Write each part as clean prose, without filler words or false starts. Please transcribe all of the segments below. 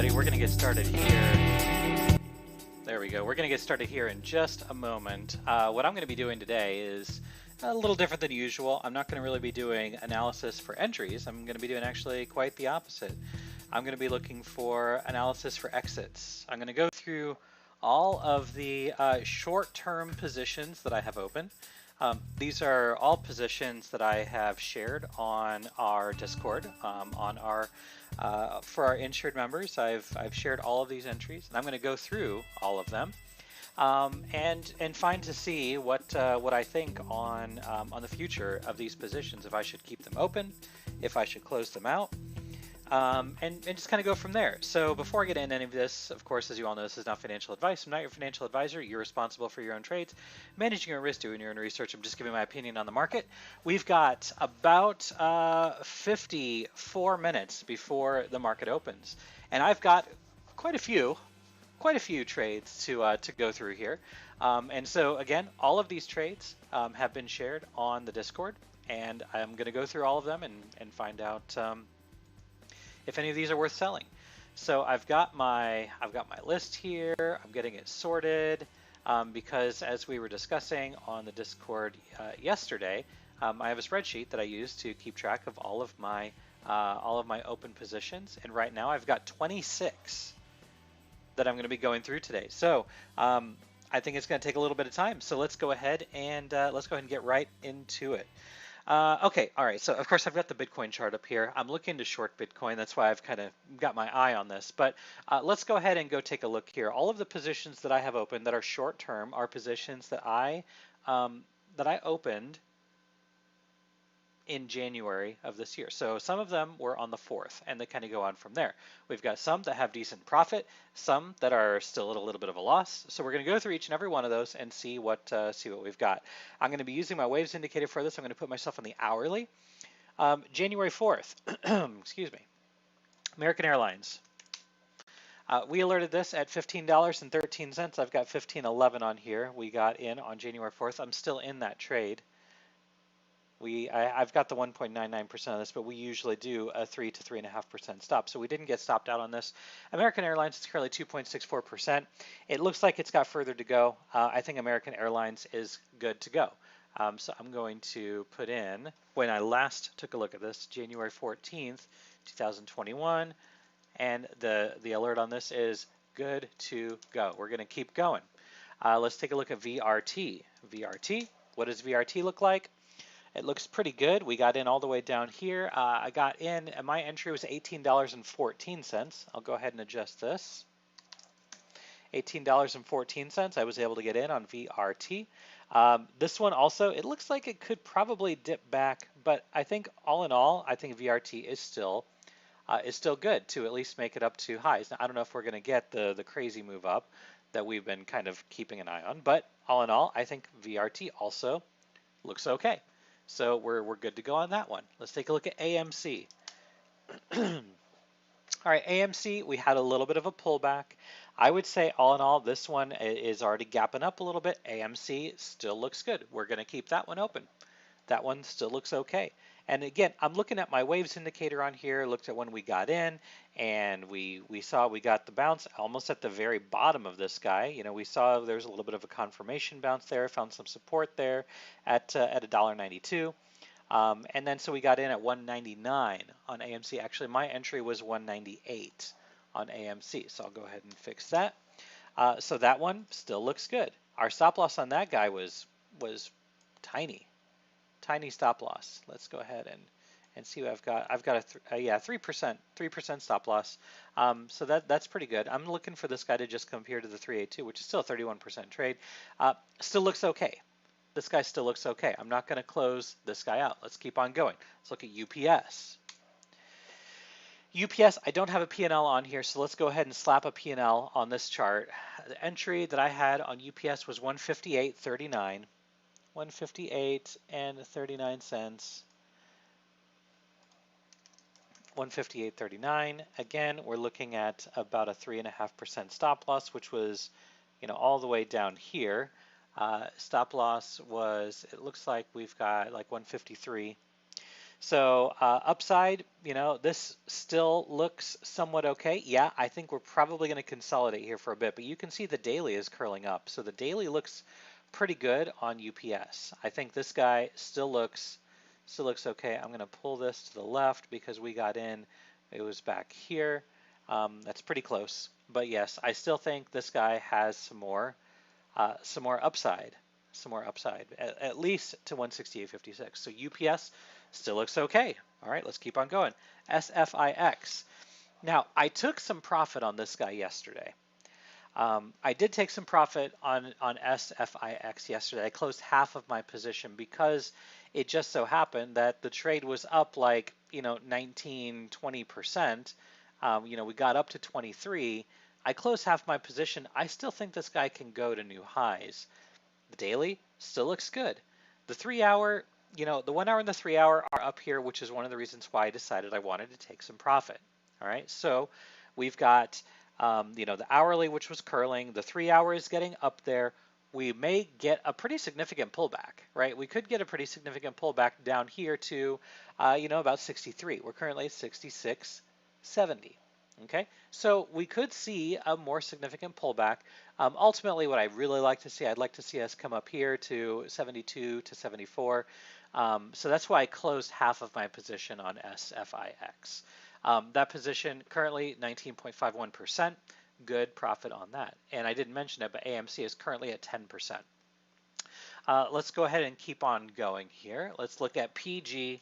everybody. We're going to get started here. There we go. We're going to get started here in just a moment. What I'm going to be doing today is a little different than usual. I'm not going to really be doing analysis for entries. I'm going to be doing actually quite the opposite. I'm going to be looking for analysis for exits. I'm going to go through all of the short-term positions that I have open. These are all positions that I have shared on our Discord, on our for our insured members. I've shared all of these entries, and I'm going to go through all of them and find to see what I think on the future of these positions. If I should keep them open, if I should close them out. And just kind of go from there. So before I get into any of this, of course, as you all know, this is not financial advice. I'm not your financial advisor. You're responsible for your own trades, managing your risk, doing your own research. I'm just giving my opinion on the market. We've got about 54 minutes before the market opens, and I've got quite a few trades to go through here. And so again, all of these trades have been shared on the Discord, and I'm going to go through all of them and find out if any of these are worth selling. So I've got my list here. I'm getting it sorted because, as we were discussing on the Discord yesterday, I have a spreadsheet that I use to keep track of all of my open positions, and right now I've got 26 that I'm going to be going through today. So I think it's going to take a little bit of time. So let's go ahead and get right into it. Okay, all right, so of course I've got the Bitcoin chart up here. I'm looking to short Bitcoin, that's why I've kind of got my eye on this, but let's go ahead and go take a look here. All of the positions that I have open that are short term are positions that I opened in January of this year. So some of them were on the 4th, and they kind of go on from there. We've got some that have decent profit, some that are still at a little bit of a loss. So we're going to go through each and every one of those and see what we've got. I'm going to be using my waves indicator for this. I'm going to put myself on the hourly. January 4th, excuse me, American Airlines. We alerted this at $15.13. I've got $15.11 on here. We got in on January 4th. I'm still in that trade. I've got the 1.99% of this, but we usually do a 3 to 3.5% stop. So we didn't get stopped out on this. American Airlines is currently 2.64%. It looks like it's got further to go. I think American Airlines is good to go. So I'm going to put in, when I last took a look at this, January 14th, 2021, and the alert on this is good to go. We're going to keep going. Let's take a look at VRT. VRT, what does VRT look like? It looks pretty good. We got in all the way down here. I got in, and my entry was $18.14. I'll go ahead and adjust this. $18.14. I was able to get in on VRT. This one also, it looks like it could probably dip back, but I think all in all, I think VRT is still good to at least make it up to highs. Now, I don't know if we're going to get the crazy move up that we've been kind of keeping an eye on, but all in all, I think VRT also looks okay. So we're good to go on that one. Let's take a look at AMC. All right, AMC, we had a little bit of a pullback. I would say all in all, this one is already gapping up a little bit. AMC still looks good. We're going to keep that one open. That one still looks okay. And again, I'm looking at my waves indicator on here, looked at when we got in, and we saw we got the bounce almost at the very bottom of this guy. You know, we saw there's a little bit of a confirmation bounce there, found some support there at $1.92. And then so we got in at 199 on AMC. Actually, my entry was 198 on AMC, so I'll go ahead and fix that. So that one still looks good. Our stop loss on that guy was tiny stop loss. Let's go ahead and see what I've got. I've got a 3% stop loss. So that's pretty good. I'm looking for this guy to just come here to the 382, which is still a 31% trade. Still looks okay. This guy still looks okay. I'm not going to close this guy out. Let's keep on going. Let's look at UPS. UPS, I don't have a P&L on here, so let's go ahead and slap a P&L on this chart. The entry that I had on UPS was 158.39. 158 and 39 cents. 158.39. Again, we're looking at about a 3.5% stop loss, which was, you know, all the way down here. Stop loss was, it looks like we've got like 153. So upside, this still looks somewhat okay. Yeah, I think we're probably going to consolidate here for a bit, but you can see the daily is curling up. So the daily looks pretty good on UPS. I think this guy still looks okay. I'm going to pull this to the left because we got in. It was back here. That's pretty close. But yes, I still think this guy has some more upside, at least to 168.56. So UPS still looks okay. All right, let's keep on going. SFIX. Now, I took some profit on this guy yesterday. I did take some profit on SFIX yesterday. I closed half of my position because it just so happened that the trade was up like, 19, 20%. We got up to 23. I closed half my position. I still think this guy can go to new highs. The daily still looks good. The 3 hour, the 1 hour and the 3 hour are up here, which is one of the reasons why I decided I wanted to take some profit. All right, so we've got, the hourly, which was curling, the 3 hour is getting up there. We may get a pretty significant pullback, right? We could get a pretty significant pullback down here to, about 63. We're currently at 66.70. Okay, so we could see a more significant pullback. Ultimately, what I really like to see, I'd like to see us come up here to 72 to 74. So that's why I closed half of my position on SFIX. That position currently 19.51%. Good profit on that. And I didn't mention it, but AMC is currently at 10%. Let's go ahead and keep on going here. Let's look at PGRE.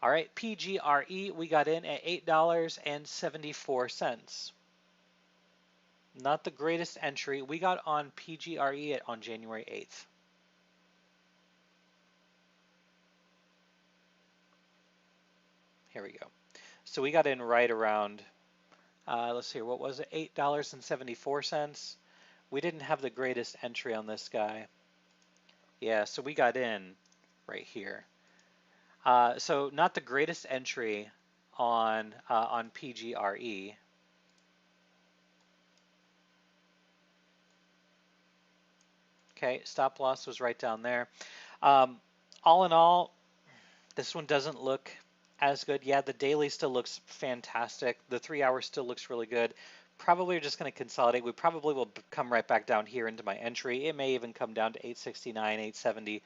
All right, PGRE, we got in at $8.74. Not the greatest entry. We got on PGRE on January 8th. Here we go. So we got in right around, let's see, what was it, $8.74. We didn't have the greatest entry on this guy. Yeah, so we got in right here. So not the greatest entry on PGRE. Okay, stop loss was right down there. All in all, this one doesn't look as good. Yeah, the daily still looks fantastic. The 3 hour still looks really good. Probably just going to consolidate. We probably will come right back down here into my entry. It may even come down to 869, 870.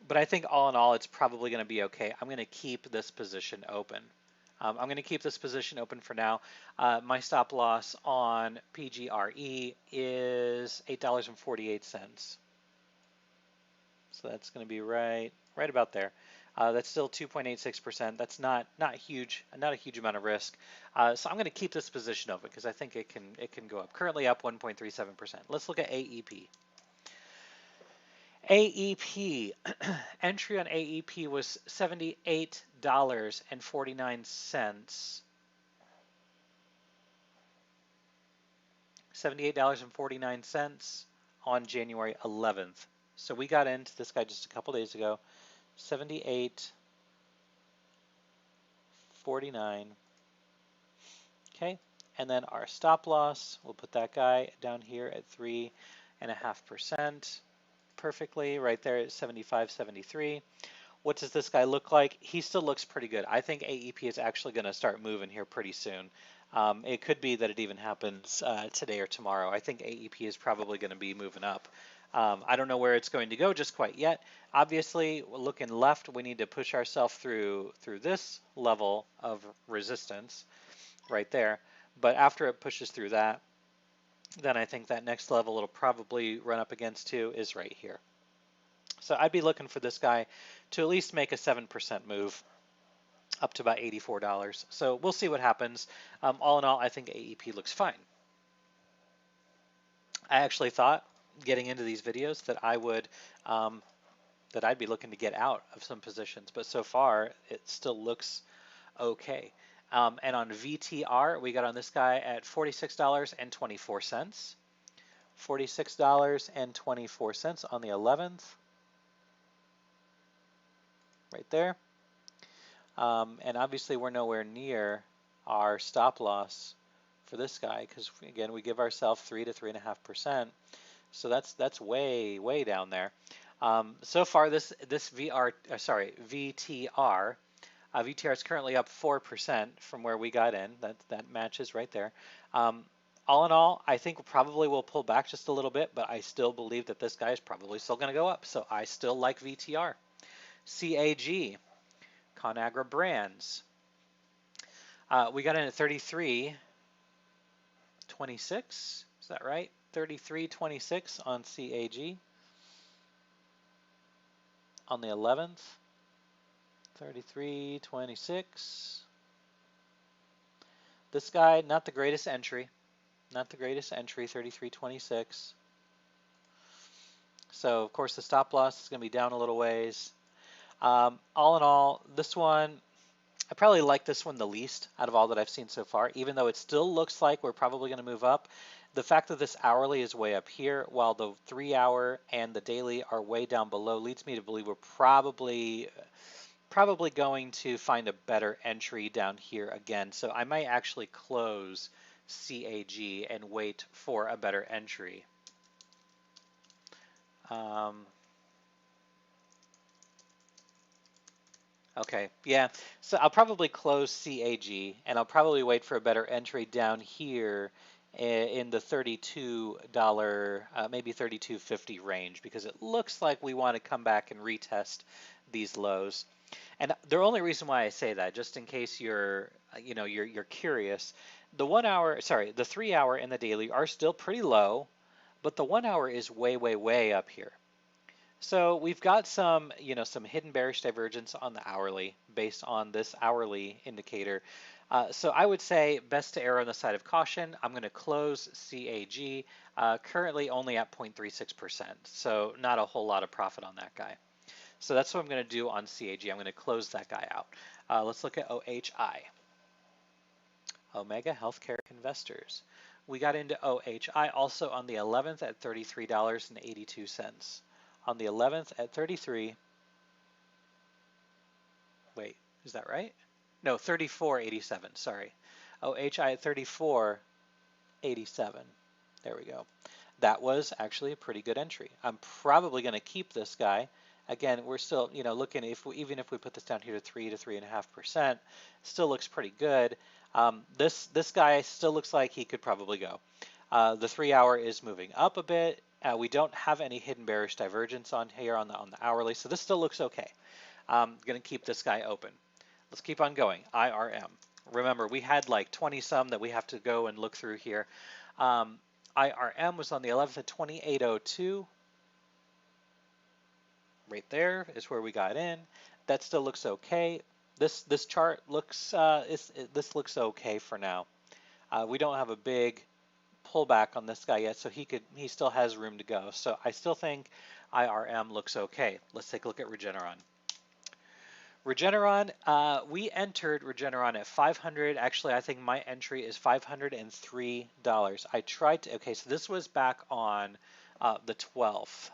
But I think all in all, it's probably going to be okay. I'm going to keep this position open. I'm going to keep this position open for now. My stop loss on PGRE is $8.48. So that's going to be right about there. That's still 2.86%. That's not huge, not a huge amount of risk. So I'm going to keep this position open because I think it can go up. Currently up 1.37%. Let's look at AEP. AEP, entry on AEP was $78.49. $78.49 on January 11th. So we got into this guy just a couple days ago. 78.49. Okay, and then our stop loss, we'll put that guy down here at 3.5%. Perfectly right there at 75.73. What does this guy look like? He still looks pretty good. I think AEP is actually going to start moving here pretty soon. It could be that it even happens today or tomorrow. I think AEP is probably going to be moving up. I don't know where it's going to go just quite yet. Obviously, looking left, we need to push ourselves through this level of resistance right there. But after it pushes through that, then I think that next level it'll probably run up against too is right here. So I'd be looking for this guy to at least make a 7% move up to about $84. So we'll see what happens. All in all, I think AEP looks fine. I actually thought getting into these videos that I'd be looking to get out of some positions, but so far it still looks okay. And on VTR, we got on this guy at $46.24. $46.24 on the 11th. Right there. And obviously we're nowhere near our stop loss for this guy because again we give ourselves 3 to 3.5%. So that's way down there. So far, this VTR VTR is currently up 4% from where we got in. That matches right there. Um, all in all, I think probably we'll pull back just a little bit, but I still believe that this guy is probably still going to go up. So I still like VTR. CAG, ConAgra Brands. We got in at 33.26. Is that right? 33.26 on CAG on the 11th. 33.26. This guy, not the greatest entry. Not the greatest entry, 33.26. So, of course, the stop loss is going to be down a little ways. All in all, this one, I probably like this one the least out of all that I've seen so far, even though it still looks like we're probably going to move up. The fact that this hourly is way up here, while the 3-hour and the daily are way down below, leads me to believe we're probably going to find a better entry down here again. So I might actually close CAG and wait for a better entry. Okay, yeah, so I'll probably close CAG and I'll probably wait for a better entry down here in the $32, maybe $32.50 range, because it looks like we want to come back and retest these lows. And the only reason why I say that, just in case you're curious, the 3-hour and the daily are still pretty low, but the 1-hour is way, way, way up here. So we've got some hidden bearish divergence on the hourly based on this hourly indicator. So I would say best to err on the side of caution. I'm going to close CAG, currently only at 0.36%, so not a whole lot of profit on that guy. So that's what I'm going to do on CAG. I'm going to close that guy out. Let's look at OHI. Omega Healthcare Investors. We got into OHI also on the 11th at $33.82. On the 11th at 33. Wait, is that right? No, 34.87. Sorry. OHI at 34.87. There we go. That was actually a pretty good entry. I'm probably going to keep this guy. Again, we're still, looking, even if we put this down here to 3 to 3.5%, still looks pretty good. This guy still looks like he could probably go. The 3-hour is moving up a bit. We don't have any hidden bearish divergence on here on the hourly, so this still looks okay. I'm going to keep this guy open. Let's keep on going. IRM. Remember, we had like 20 some that we have to go and look through here. IRM was on the 11th at 28.02. Right there is where we got in. That still looks okay. This chart looks this looks okay for now. We don't have a big pullback on this guy yet, so he still has room to go. So I still think IRM looks okay. Let's take a look at Regeneron. Regeneron, we entered Regeneron at 500. Actually, I think my entry is $503. I tried to, okay, so this was back on the 12th.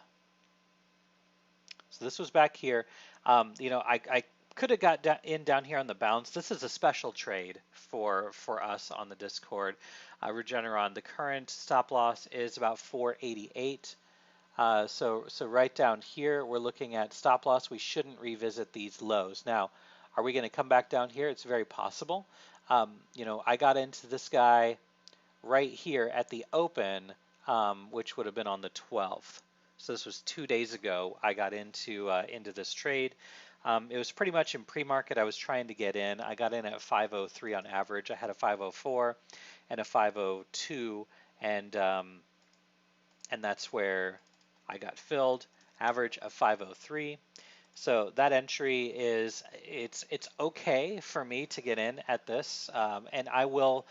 So this was back here. I could have got down here on the bounce. This is a special trade for us on the Discord. Regeneron, the current stop loss is about 488. So right down here, we're looking at stop loss. We shouldn't revisit these lows. Now, are we going to come back down here? It's very possible. I got into this guy right here at the open, which would have been on the 12th. So this was 2 days ago. I got into this trade. It was pretty much in pre-market. I was trying to get in. I got in at 503 on average. I had a 504 and a 502, and that's where I got filled. Average of 503. So that entry is it's okay for me to get in at this, and I will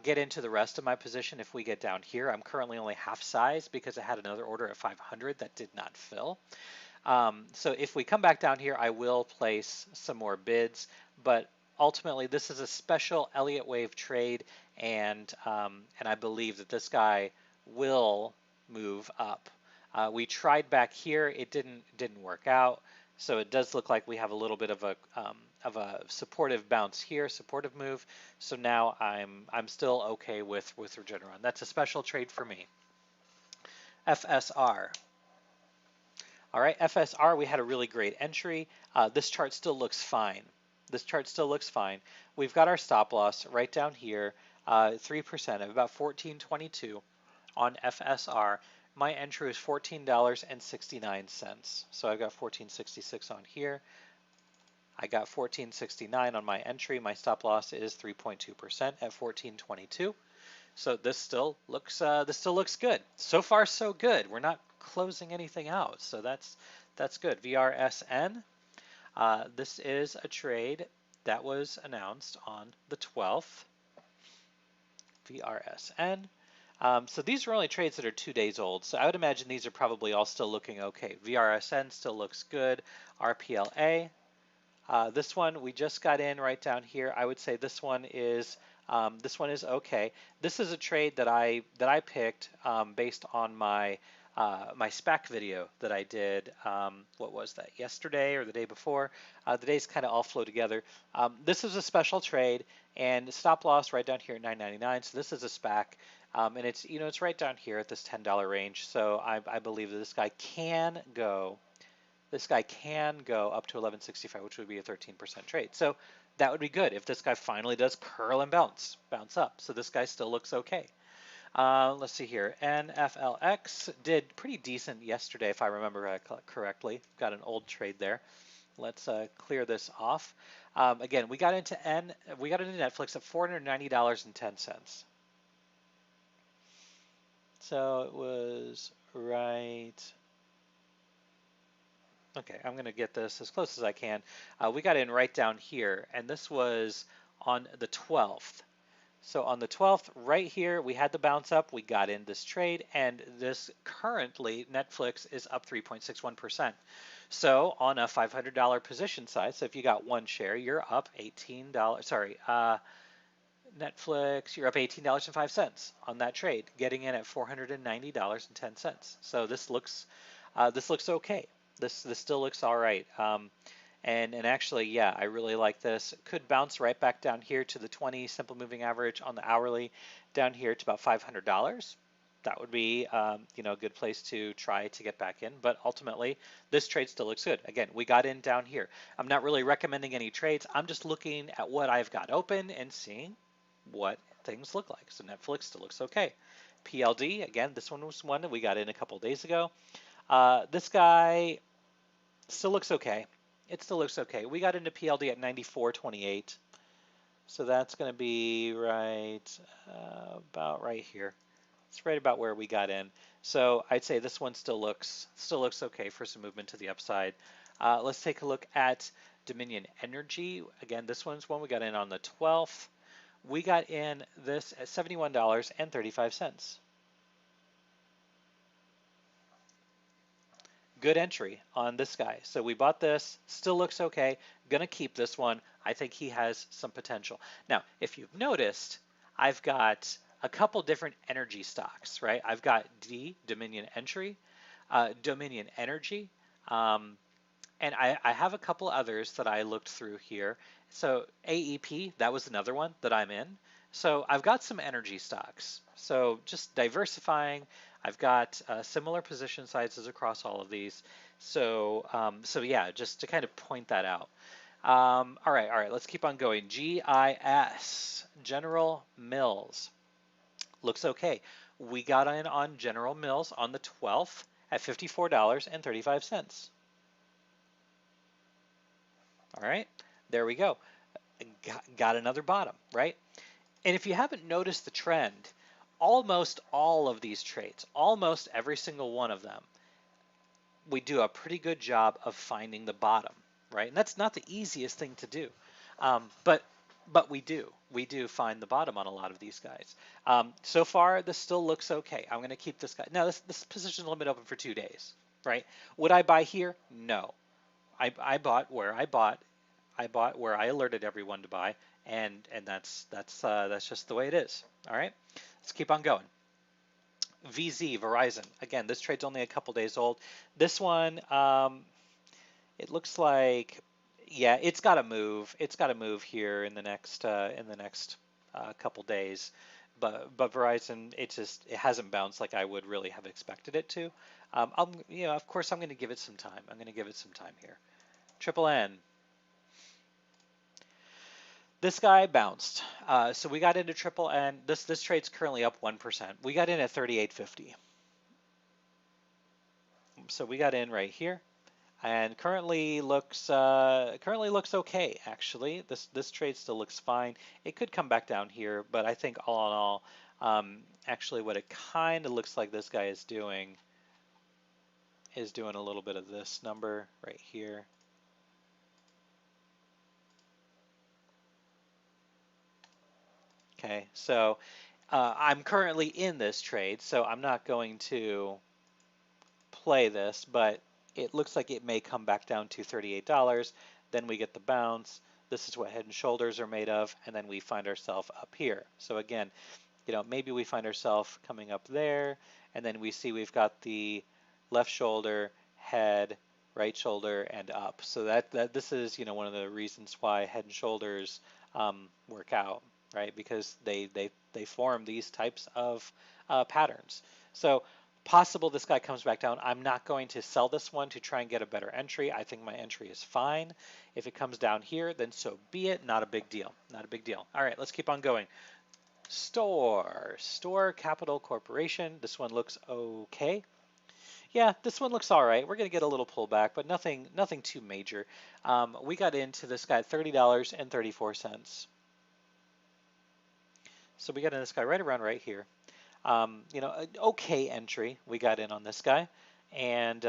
get into the rest of my position if we get down here. I'm currently only half size because I had another order at 500 that did not fill. So if we come back down here, I will place some more bids, but ultimately this is a special Elliott wave trade, and I believe that this guy will move up. We tried back here, it didn't work out, so it does look like we have a little bit of a supportive bounce here, supportive move. So now I'm still okay with Regeneron. That's a special trade for me. FSR. All right, FSR, we had a really great entry. This chart still looks fine. This chart still looks fine. We've got our stop loss right down here, 3% of about 14.22 on FSR. My entry is $14.69. So I've got 14.66 on here. I got 14.69 on my entry. My stop loss is 3.2% at 14.22. So this still looks good. So far, so good. We're not closing anything out, so that's good. VRSN. This is a trade that was announced on the 12th. VRSN. So these are only trades that are 2 days old. So I would imagine these are probably all still looking okay. VRSN still looks good. RPLA. This one we just got in right down here. I would say this one is okay. This is a trade that I picked based on my my SPAC video that I did. What was that? Yesterday or the day before? The days kind of all flow together. This is a special trade, and stop loss right down here at 9.99. So this is a SPAC, and it's it's right down here at this $10 range. So I believe that this guy can go. This guy can go up to 1165, which would be a 13% trade. So that would be good if this guy finally does curl and bounce up. So this guy still looks okay. Let's see here. NFLX did pretty decent yesterday, if I remember correctly. Got an old trade there. Let's clear this off. Again, we got into Netflix at $490.10. So it was right. Okay, I'm going to get this as close as I can. We got in right down here, and this was on the 12th. So on the 12th, right here, we had the bounce up. We got in this trade, and this currently, Netflix is up 3.61%. So on a $500 position size, so if you got one share, you're up $18. Sorry, Netflix, you're up $18.05 on that trade, getting in at $490.10. So this looks okay. This still looks all right. And actually, yeah, I really like this. Could bounce right back down here to the 20 simple moving average on the hourly, down here to about $500. That would be a good place to try to get back in. But ultimately, this trade still looks good. Again, we got in down here. I'm not really recommending any trades. I'm just looking at what I've got open and seeing what things look like. So Netflix still looks okay. PLD, again, this one was one that we got in a couple days ago. This guy still looks okay. It still looks okay. We got into PLD at 94.28. So that's going to be right about right here. It's right about where we got in. So I'd say this one still looks okay for some movement to the upside. Let's take a look at Dominion Energy. Again, this one's one we got in on the 12th. We got in this at $71.35. Good entry on this guy. So we bought this, still looks okay. Gonna keep this one. I think he has some potential. Now, if you've noticed, I've got a couple different energy stocks, right? I've got Dominion Dominion Energy, and I have a couple others that I looked through here. So AEP, that was another one that I'm in. So I've got some energy stocks. So just diversifying. I've got similar position sizes across all of these. So yeah, just to kind of point that out. All right, let's keep on going. GIS, General Mills, looks okay. We got in on General Mills on the 12th at $54.35. All right, there we go. Got another bottom, right? And if you haven't noticed the trend, almost all of these trades, almost every single one of them, we do a pretty good job of finding the bottom, right? And that's not the easiest thing to do, but we do find the bottom on a lot of these guys. So far, this still looks okay. I'm going to keep this guy. Now, this position is only open for 2 days, right? Would I buy here? No. I bought where I bought. I bought where I alerted everyone to buy, and that's just the way it is. All right, let's keep on going. VZ, Verizon. Again, this trade's only a couple days old. This one, it looks like, yeah, it's got to move. It's got to move here in the next couple days. but Verizon, it hasn't bounced like I would really have expected it to. Of course, I'm going to give it some time. I'm going to give it some time here. Triple N. This guy bounced. So we got into Triple N. This trade's currently up 1%. We got in at 38.50. So we got in right here, and currently looks okay actually. This trade still looks fine. It could come back down here, but I think all in all, actually what it kind of looks like this guy is doing a little bit of this number right here. Okay, so I'm currently in this trade, so I'm not going to play this, but it looks like it may come back down to $38. Then we get the bounce. This is what Head and Shoulders are made of, and then we find ourselves up here. So again, maybe we find ourselves coming up there, and then we see we've got the left shoulder, head, right shoulder, and up. So that this is one of the reasons why Head and Shoulders work out, right? Because they form these types of patterns. So possible this guy comes back down. I'm not going to sell this one to try and get a better entry. I think my entry is fine. If it comes down here, then so be it. Not a big deal. Not a big deal. All right, let's keep on going. Store Capital Corporation. This one looks okay. Yeah, this one looks all right. We're going to get a little pullback, but nothing too major. We got into this guy at $30.34. So we got in this guy right around right here. An okay entry we got in on this guy, and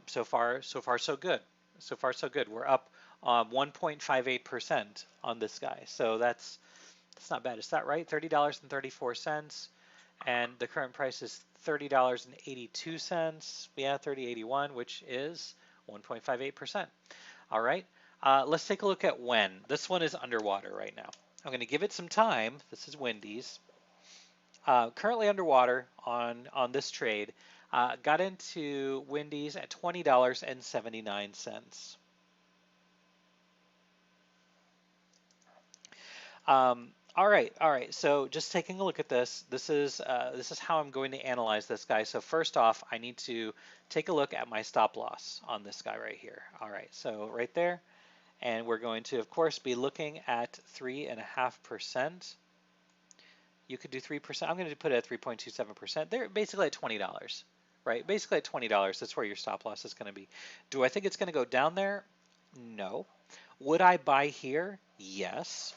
so far so good. So far so good. We're up 1.58% on this guy, so that's not bad. Is that right? $30.34, and the current price is $30.82. Yeah, 30.81, which is 1.58%. All right. Let's take a look at when. This one is underwater right now. I'm going to give it some time. This is Wendy's. Currently underwater on this trade. Got into Wendy's at $20.79. All right. So just taking a look at this. This is how I'm going to analyze this guy. So first off, I need to take a look at my stop loss on this guy right here. All right. So right there, and we're going to, of course, be looking at 3.5%. You could do 3%. I'm going to put it at 3.27%. They're basically at $20, right? Basically at $20, that's where your stop loss is going to be. Do I think it's going to go down there? No. Would I buy here? Yes.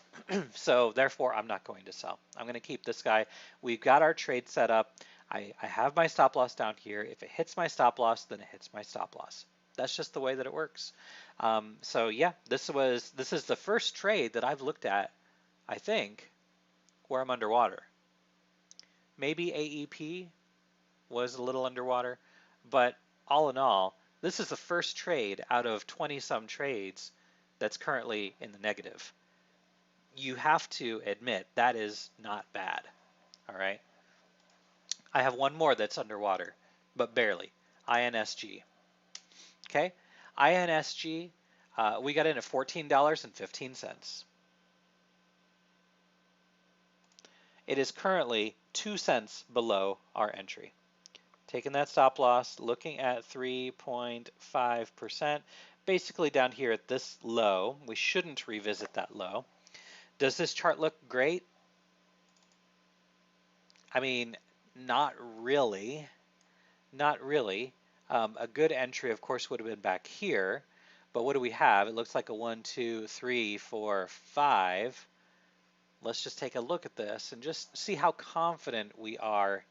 So therefore, I'm not going to sell. I'm going to keep this guy. We've got our trade set up. I have my stop loss down here. If it hits my stop loss, then it hits my stop loss. That's just the way that it works. So yeah, this is the first trade that I've looked at, I think, where I'm underwater. Maybe AEP was a little underwater, but all in all, this is the first trade out of 20-some trades that's currently in the negative. You have to admit that is not bad, all right? I have one more that's underwater, but barely. INSG. Okay, INSG, we got in at $14.15. It is currently 2 cents below our entry. Taking that stop loss, looking at 3.5%, basically down here at this low. We shouldn't revisit that low. Does this chart look great? I mean, not really. Not really. A good entry, of course, would have been back here. But what do we have? It looks like a 1, 2, 3, 4, 5. Let's just take a look at this and just see how confident we are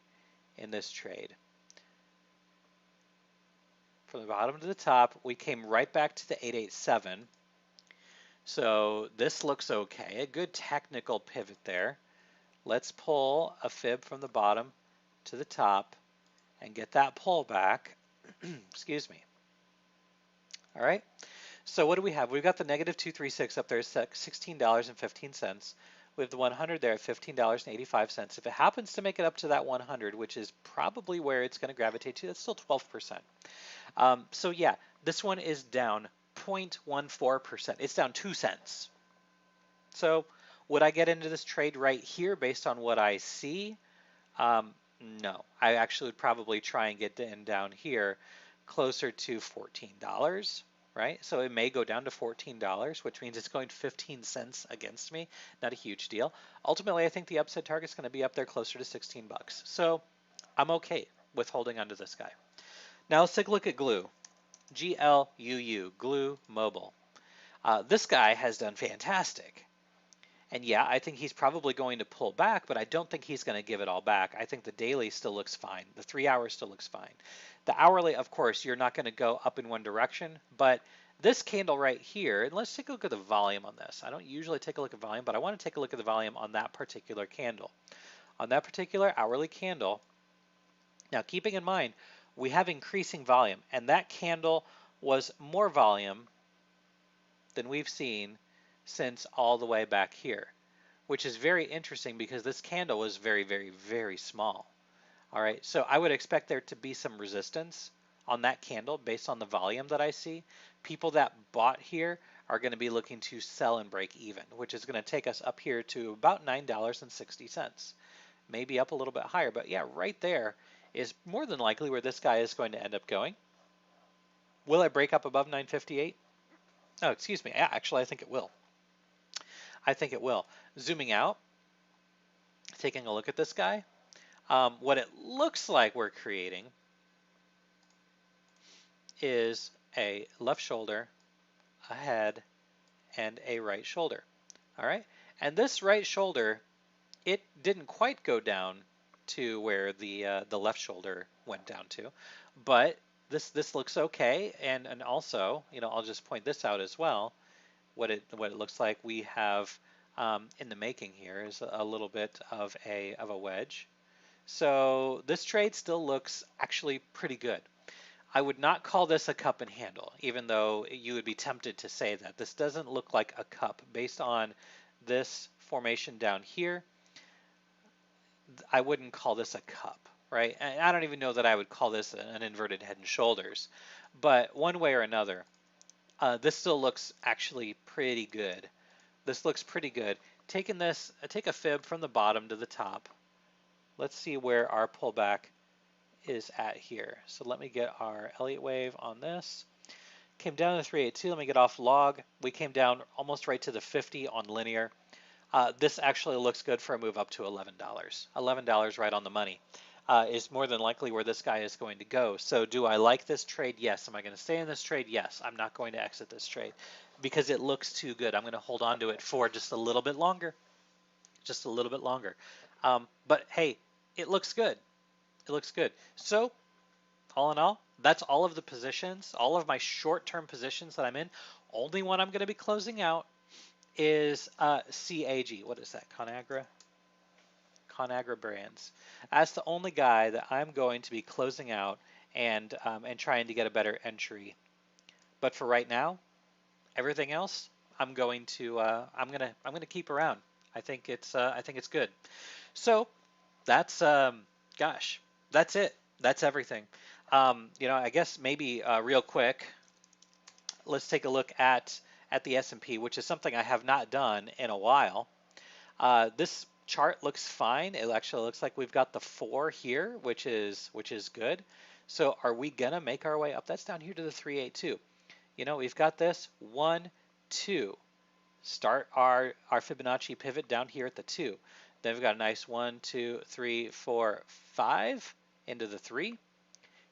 in this trade. From the bottom to the top, we came right back to the 887. So this looks okay. A good technical pivot there. Let's pull a fib from the bottom to the top and get that pull back. Excuse me. All right. So what do we have? We've got the negative 236 up there, $16.15. We have the 100 there at $15.85. If it happens to make it up to that 100, which is probably where it's going to gravitate to, that's still 12%. So yeah, this one is down 0.14%. It's down 2 cents. So Would I get into this trade right here based on what I see? Um, no, I actually would probably try and get in down here closer to $14, right? So it may go down to $14, which means it's going 15 cents against me. Not a huge deal. Ultimately, I think the upside target is going to be up there closer to 16 bucks. So I'm okay with holding onto this guy. Now let's take a look at Glue. GLUU, Glue Mobile. This guy has done fantastic. And yeah, I think he's probably going to pull back, but I don't think he's going to give it all back. I think the daily still looks fine. The 3 hour still looks fine. The hourly, of course, you're not going to go up in one direction, but this candle right here, and let's take a look at the volume on this. I don't usually take a look at volume, but I want to take a look at the volume on that particular candle. On that particular hourly candle, now keeping in mind, we have increasing volume, and that candle was more volume than we've seen since all the way back here, which is very interesting because this candle was very, very, very small. All right, so I would expect there to be some resistance on that candle based on the volume that I see. People that bought here are going to be looking to sell and break even, which is going to take us up here to about $9.60. Maybe up a little bit higher, but yeah, right there is more than likely where this guy is going to end up going. Will it break up above 958? Oh, excuse me. Yeah, actually, I think it will. I think it will. Zooming out, taking a look at this guy, what it looks like we're creating is a left shoulder, a head, and a right shoulder. All right, and this right shoulder, it didn't quite go down to where the left shoulder went down to, but this looks okay. And also, I'll just point this out as well. What it looks like we have in the making here is a little bit of a wedge. So this trade still looks actually pretty good. I would not call this a cup and handle, even though you would be tempted to say that. This doesn't look like a cup based on this formation down here. I wouldn't call this a cup, right? And I don't even know that I would call this an inverted head and shoulders, but one way or another, this still looks actually pretty good. This looks pretty good. Take a fib from the bottom to the top. Let's see where our pullback is at here. So let me get our Elliott wave on this. Came down to 382. Let me get off log. We came down almost right to the 50 on linear. This actually looks good for a move up to $11. $11 right on the money is more than likely where this guy is going to go. So do I like this trade? Yes. Am I going to stay in this trade? Yes. I'm not going to exit this trade because it looks too good. I'm going to hold on to it for just a little bit longer. Just a little bit longer. But hey, it looks good. It looks good. So all in all, that's all of the positions, all of my short-term positions that I'm in. Only one I'm going to be closing out is CAG. What is that? Conagra Brands. That's the only guy that I'm going to be closing out and trying to get a better entry. But for right now, everything else I'm going to keep around. I think it's good. So that's gosh, that's it. That's everything. I guess maybe real quick, let's take a look at the S&P, which is something I have not done in a while. This chart looks fine. It actually looks like we've got the 4 here, which is good. So are we gonna make our way up? That's down here to the 382. We've got this 1, 2. Start our Fibonacci pivot down here at the 2. Then we've got a nice 1, 2, 3, 4, 5 into the 3.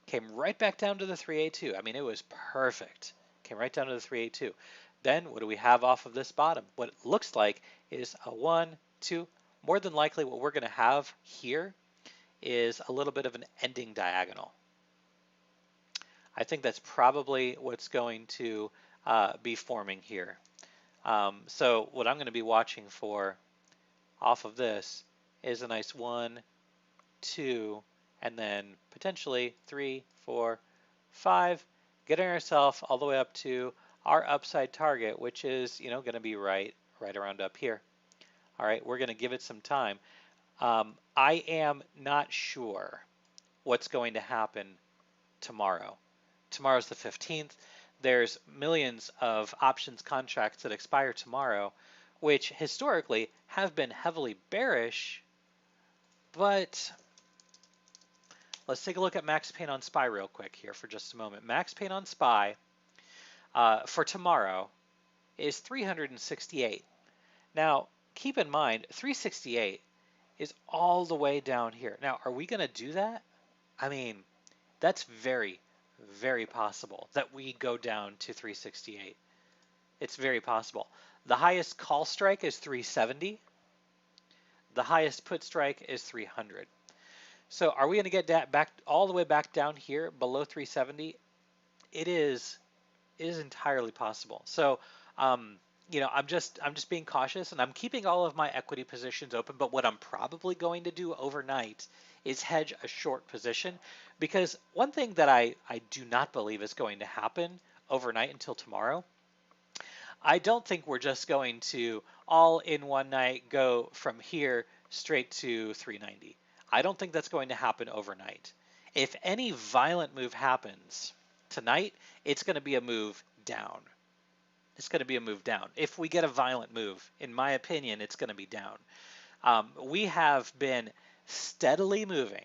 Came right back down to the 382. I mean, it was perfect. Came right down to the 382. Then what do we have off of this bottom? What it looks like is a 1, 2. More than likely what we're going to have here is a little bit of an ending diagonal. I think that's probably what's going to be forming here. So what I'm going to be watching for off of this is a nice 1, 2, and then potentially 3, 4, 5, getting ourselves all the way up to our upside target, which is going to be right around up here. All right, we're going to give it some time. I am not sure what's going to happen tomorrow. Tomorrow's the 15th. There's millions of options contracts that expire tomorrow, which historically have been heavily bearish, but let's take a look at Max Pain on SPY real quick here for just a moment. Max Pain on SPY for tomorrow is 368. Now, keep in mind, 368 is all the way down here. Now, are we going to do that? I mean, that's very, very possible that we go down to 368. It's very possible. The highest call strike is 370. The highest put strike is 300. So are we going to get that back all the way back down here below 370? It is entirely possible. So you know, I'm just being cautious, and I'm keeping all of my equity positions open. But what I'm probably going to do overnight is hedge a short position, because one thing that I do not believe is going to happen overnight until tomorrow. I don't think we're just going to all in one night go from here straight to 390. I don't think that's going to happen overnight. If any violent move happens tonight, it's going to be a move down. It's going to be a move down. If we get a violent move, in my opinion, it's going to be down. We have been steadily moving,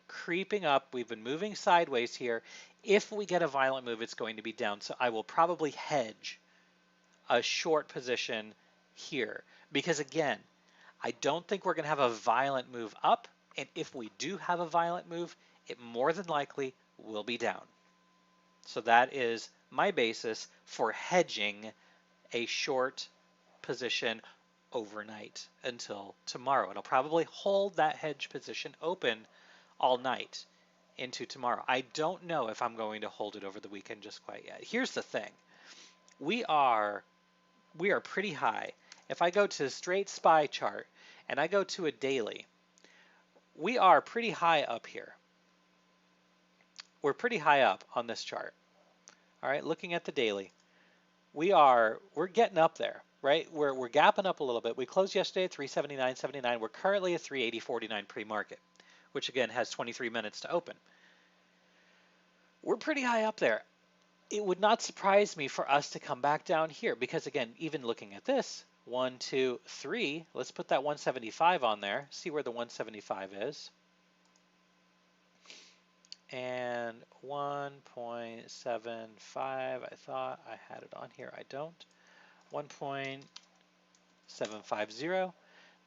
creeping up. We've been moving sideways here. If we get a violent move, it's going to be down. So I will probably hedge a short position here, because again, I don't think we're going to have a violent move up. And if we do have a violent move, it more than likely will be down. So that is my basis for hedging a short position overnight until tomorrow. And I'll probably hold that hedge position open all night into tomorrow. I don't know if I'm going to hold it over the weekend just quite yet. Here's the thing. We are pretty high. If I go to a straight SPY chart and I go to a daily, we are pretty high up here. We're pretty high up on this chart. All right, looking at the daily, we're getting up there, right? We're gapping up a little bit. We closed yesterday at 379.79. We're currently at 380.49 pre-market, which again has 23 minutes to open. We're pretty high up there. It would not surprise me for us to come back down here, because again, even looking at this, 1, 2, 3, let's put that 175 on there, see where the 175 is. And 1.75, I thought I had it on here. I don't. 1.750.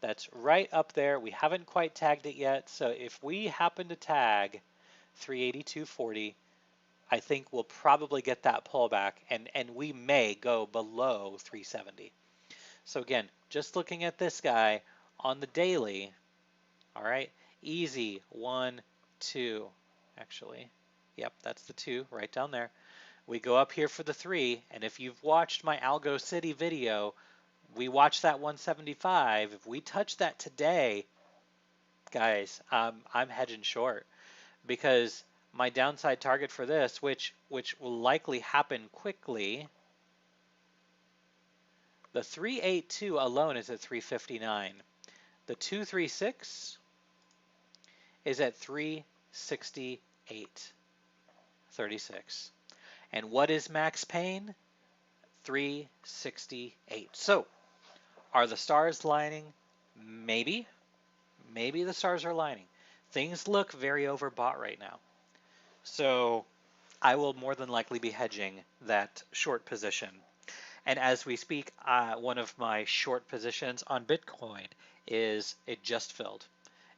That's right up there. We haven't quite tagged it yet. So if we happen to tag 382.40, I think we'll probably get that pullback, and we may go below 370. So again, just looking at this guy on the daily, all right, easy, 1, 2. Actually, yep, that's the 2 right down there. We go up here for the 3, and if you've watched my Algo City video, we watched that 175. If we touch that today, guys, I'm hedging short, because my downside target for this, which will likely happen quickly, the 382 alone is at 359. The 236 is at 368.36. And what is max pain? 368. So, are the stars lining? Maybe. Maybe the stars are lining. Things look very overbought right now. So, I will more than likely be hedging that short position. And as we speak, one of my short positions on Bitcoin it just filled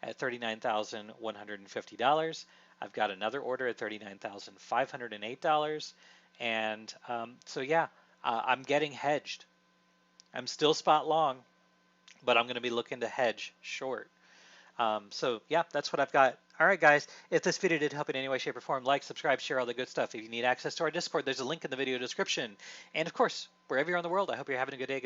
at $39,150. I've got another order at $39,508. And so yeah, I'm getting hedged. I'm still spot long, but I'm going to be looking to hedge short. So yeah, that's what I've got. All right, guys, if this video did help in any way, shape, or form, like, subscribe, share all the good stuff. If you need access to our Discord, there's a link in the video description. And of course, wherever you're in the world, I hope you're having a good day.